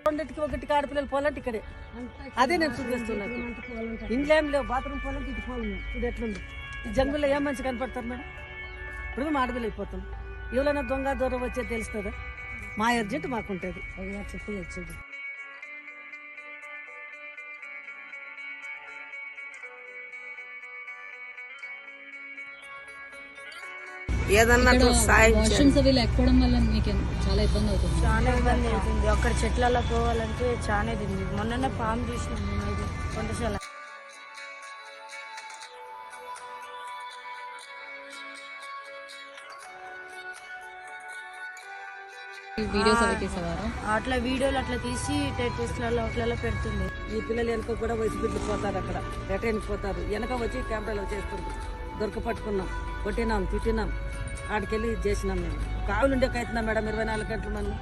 రెండింటికి ఒకటికి ఆడపిల్లలు పోవాలంటే ఇక్కడే అదే నేను చూపిస్తున్నాను. ఇంట్లో ఏం లేవు, బాత్రూమ్ పోవాలంటే ఇటు పోవాలి. ఇది ఎట్లుంది ఈ జంగుల్లో ఏం మంచి కనపడతారు మేడం? ఇప్పుడు ఆడపిల్ల అయిపోతాం. ఎవరైనా దొంగ దూరం వచ్చేది తెలుస్తుందా? మా అర్జెంట్ మాకుంటుంది. చెప్పి వచ్చేది ఏదన్నా వాష్రూమ్స్ అవి లేకపోవడం వల్ల మీకు చాలా ఇబ్బంది అవుతుంది. చాలా ఇబ్బంది అవుతుంది. అక్కడ చెట్లలో పోవాలంటే చాలా ఇది. మొన్ననే పాము చూసినాం మేము. ఇది కొండశాల వీడియోస్ అవి తీసేవారు. అట్లా వీడియోలు అట్లా తీసి టెస్ట్లలో అట్లా పెడుతుంది. ఈ పిల్లలు వెనక కూడా వయసు బిడ్డలు పోతారు, అక్కడ రిటైన్కి పోతారు. వెనక వచ్చి కెమెరాలో చేస్తుంది. దొరక పట్టుకున్నాం, కొట్టినాం, తిట్టినాం, ఆడికెళ్ళి ఇది చేసినాం. మేము కావులుండే కైతున్నాం మేడం 24 గంటలు మనం.